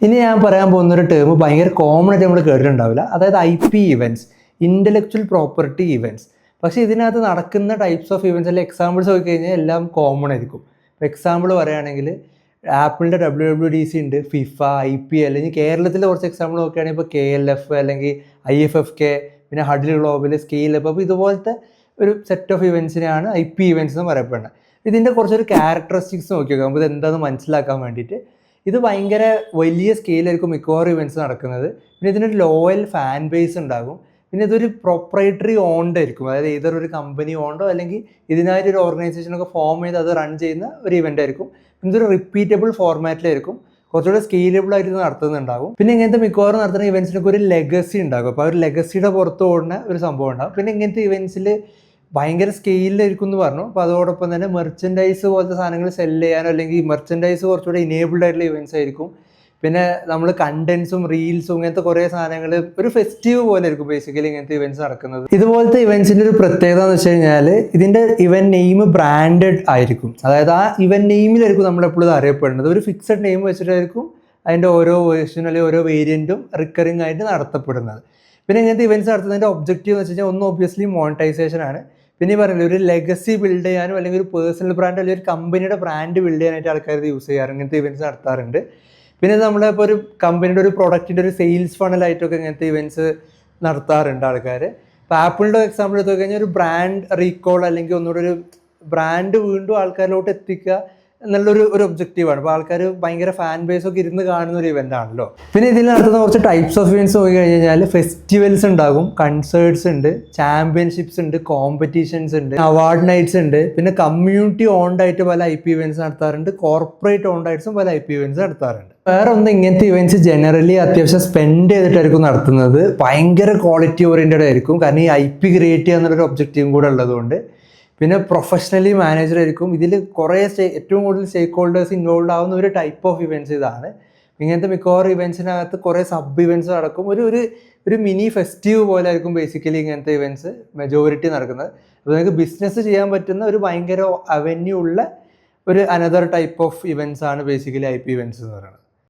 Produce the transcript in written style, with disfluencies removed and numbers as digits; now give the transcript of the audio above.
ഇനി ഞാൻ പറയാൻ പോകുന്ന ഒരു ടേം ഭയങ്കര കോമൺ ആയിട്ട് നമ്മൾ കേട്ടിട്ടുണ്ടാവില്ല, അതായത് IP events, intellectual property events. പക്ഷേ ഇതിനകത്ത് നടക്കുന്ന ടൈപ്സ് ഓഫ് ഇവൻറ്റ്സ് അല്ലെങ്കിൽ എക്സാമ്പിൾസ് നോക്കി കഴിഞ്ഞാൽ എല്ലാം കോമൺ ആയിരിക്കും. ഇപ്പോൾ എക്സാമ്പിൾ പറയുകയാണെങ്കിൽ ആപ്പിളിൻ്റെ WWDC ഉണ്ട്, ഫിഫ, IPL. ഇനി കേരളത്തിലെ കുറച്ച് എക്സാമ്പിൾ നോക്കുകയാണെങ്കിൽ ഇപ്പോൾ KLF അല്ലെങ്കിൽ IFFK, പിന്നെ ഹഡിൽ ഗ്ലോബൽ, സ്കെയിൽ അപ്പ്. അപ്പോൾ ഇതുപോലത്തെ ഒരു സെറ്റ് ഓഫ് ഇവൻറ്റ്സിനെയാണ് IP ഇവൻറ്റ്സ് എന്ന് പറയപ്പെടുന്നത്. ഇതിൻ്റെ കുറച്ചൊരു ക്യാരക്ടറിസ്റ്റിക്സ് നോക്കി നോക്കാം നമുക്ക് ഇത് എന്താണെന്ന് മനസ്സിലാക്കാൻ വേണ്ടിയിട്ട്. ഇത് ഭയങ്കര വലിയ സ്കെയിലായിരിക്കും മിക്കവാറും ഇവൻറ്റ്സ് നടക്കുന്നത്. പിന്നെ ഇതിനൊരു ലോയൽ ഫാൻ ബേസ് ഉണ്ടാകും. പിന്നെ ഇതൊരു പ്രൊപ്പറേറ്ററി ഓൺഡ് ആയിരിക്കും, അതായത് ഏതൊരു ഒരു കമ്പനി ഓണ്ടോ അല്ലെങ്കിൽ ഇതിനായിട്ടൊരു ഓർഗനൈസേഷനൊക്കെ ഫോം ചെയ്ത് അത് റൺ ചെയ്യുന്ന ഒരു ഇവൻ്റ് ആയിരിക്കും. പിന്നെ ഇതൊരു റിപ്പീറ്റബിൾ ഫോർമാറ്റിലായിരിക്കും, കുറച്ചുകൂടെ സ്കെയിലബിൾ ആയിട്ട് നടത്തുന്നുണ്ടാകും. പിന്നെ ഇങ്ങനത്തെ മിക്കവാറും നടത്തുന്ന ഇവൻറ്റ്സിനൊക്കെ ഒരു ലെഗസി ഉണ്ടാകും. അപ്പോൾ ആ ഒരു ലെഗസിയുടെ പുറത്ത് ഓടുന്ന ഒരു സംഭവം ഉണ്ടാകും. പിന്നെ ഇങ്ങനത്തെ ഇവൻറ്റ്സിൽ ഭയങ്കര സ്കെയിലായിരിക്കും എന്ന് പറഞ്ഞു. അപ്പോൾ അതോടൊപ്പം തന്നെ മെർച്ചൻഡൈസ് പോലത്തെ സാധനങ്ങൾ സെല്ല് ചെയ്യാനോ അല്ലെങ്കിൽ മെർച്ചൻഡൈസ് കുറച്ചുകൂടെ ഇനേബിൾഡ് ആയിട്ടുള്ള ഇവൻറ്റ്സ് ആയിരിക്കും. പിന്നെ നമ്മൾ കണ്ടന്റ്സും റീൽസും ഇങ്ങനത്തെ കുറേ സാധനങ്ങൾ ഒരു ഫെസ്റ്റീവ് പോലെ ആയിരിക്കും ബേസിക്കലി ഇങ്ങനത്തെ ഇവൻറ്റ്സ് നടക്കുന്നത്. ഇതുപോലത്തെ ഇവൻറ്റ്സിൻ്റെ ഒരു പ്രത്യേകത എന്ന് വെച്ച് കഴിഞ്ഞാൽ ഇതിൻ്റെ ഇവൻറ്റ് നെയിം ബ്രാൻഡഡ് ആയിരിക്കും. അതായത് ആ ഇവൻറ്റ് നെയിമിലായിരിക്കും നമ്മളെപ്പോഴും അറിയപ്പെടുന്നത്. ഒരു ഫിക്സഡ് നെയിം വെച്ചിട്ടായിരിക്കും അതിൻ്റെ ഓരോ വേർഷനും അല്ലെങ്കിൽ ഓരോ വേരിയൻറ്റും റിക്കറിംഗ് ആയിട്ട് നടത്തപ്പെടുന്നത്. പിന്നെ ഇങ്ങനത്തെ ഇവൻറ്റ്സ് നടത്തുന്നതിൻ്റെ ഒബ്ജക്റ്റീവ് എന്ന് വെച്ച് കഴിഞ്ഞാൽ ഒന്ന് ഒബ്വിയസ്ലി മോണിറ്റൈസേഷൻ ആണ്. പിന്നെ ഈ പറഞ്ഞില്ല ഒരു ലെഗസി ബിൽഡ് ചെയ്യാനും അല്ലെങ്കിൽ ഒരു പേഴ്സണൽ ബ്രാൻഡ് അല്ലെങ്കിൽ ഒരു കമ്പനിയുടെ ബ്രാൻഡ് ബിൽഡ് ചെയ്യാനായിട്ട് ആൾക്കാർ ഇത് യൂസ് ചെയ്യാറ്, ഇങ്ങനത്തെ ഇവൻറ്റ്സ് നടത്താറുണ്ട്. പിന്നെ നമ്മളിപ്പോൾ ഒരു കമ്പനിയുടെ ഒരു പ്രൊഡക്റ്റിൻ്റെ ഒരു സെയിൽസ് ഫണലായിട്ടൊക്കെ ഇങ്ങനത്തെ ഇവൻറ്റ്സ് നടത്താറുണ്ട് ആൾക്കാർ. ഇപ്പോൾ ആപ്പിളിൻ്റെ എക്സാമ്പിൾ എടുത്തു കഴിഞ്ഞാൽ ഒരു ബ്രാൻഡ് റീകോൾ അല്ലെങ്കിൽ ഒന്നുകൂടെ ഒരു ബ്രാൻഡ് വീണ്ടും ആൾക്കാരിലോട്ട് എത്തിക്കുക എന്നുള്ളൊരു ഒബ്ജക്റ്റീവാണ്. അപ്പോൾ ആൾക്കാർ ഭയങ്കര ഫാൻ ബേസൊക്കെ ഇരുന്ന് കാണുന്ന ഒരു ഇവൻ്റ് ആണല്ലോ. പിന്നെ ഇതിൽ നടത്തുന്ന കുറച്ച് ടൈപ്സ് ഓഫ് ഇവൻറ്റ്സ് നോക്കി കഴിഞ്ഞ് കഴിഞ്ഞാൽ ഫെസ്റ്റിവൽസ് ഉണ്ടാകും, കൺസേർട്സ് ഉണ്ട്, ചാമ്പ്യൻഷിപ്സ് ഉണ്ട്, കോമ്പറ്റീഷൻസ് ഉണ്ട്, അവാർഡ് നൈറ്റ്സ് ഉണ്ട്. പിന്നെ കമ്മ്യൂണിറ്റി ഓൺഡ് ആയിട്ട് പല IP ഇവൻറ്റ്സ് നടത്താറുണ്ട്, കോർപ്പറേറ്റ് ഓൺഡ് ആയിട്ടും പല IP ഇവൻറ്റ്സ് നടത്താറുണ്ട്. വേറെ ഒന്ന്, ഇങ്ങനത്തെ ഇവൻറ്റ്സ് ജനറലി അത്യാവശ്യം സ്പെൻഡ് ചെയ്തിട്ടായിരിക്കും നടത്തുന്നത്. ഭയങ്കര ക്വാളിറ്റി ഓറിയൻറ്റഡ് ആയിരിക്കും, കാരണം ഈ IP ക്രിയേറ്റ് ചെയ്യുക എന്നുള്ളൊരു ഒബ്ജക്റ്റീവും കൂടെ ഉള്ളതുകൊണ്ട്. പിന്നെ പ്രൊഫഷണലി മാനേജർ ആയിരിക്കും. ഇതിൽ കുറേ ഏറ്റവും കൂടുതൽ സ്റ്റേക്ക് ഹോൾഡേഴ്സ് ഇൻവോൾവ് ആവുന്ന ഒരു ടൈപ്പ് ഓഫ് ഇവൻറ്റ്സ് ഇതാണ്. ഇങ്ങനത്തെ മിക്കവാറും ഇവൻറ്റ്സിനകത്ത് കുറേ സബ് ഇവൻറ്റ്സ് നടക്കും. ഒരു മിനി ഫെസ്റ്റീവ് പോലെ ആയിരിക്കും ബേസിക്കലി ഇങ്ങനത്തെ ഇവൻറ്റ്സ് മെജോറിറ്റി നടക്കുന്നത്. അപ്പോൾ നിങ്ങൾക്ക് ബിസിനസ് ചെയ്യാൻ പറ്റുന്ന ഒരു ഭയങ്കര അവന്യൂ ഉള്ള ഒരു അനദർ ടൈപ്പ് ഓഫ് ഇവൻറ്റ്സ് ആണ് ബേസിക്കലി IP ഇവൻറ്റ്സ് എന്ന് പറയുന്നത്.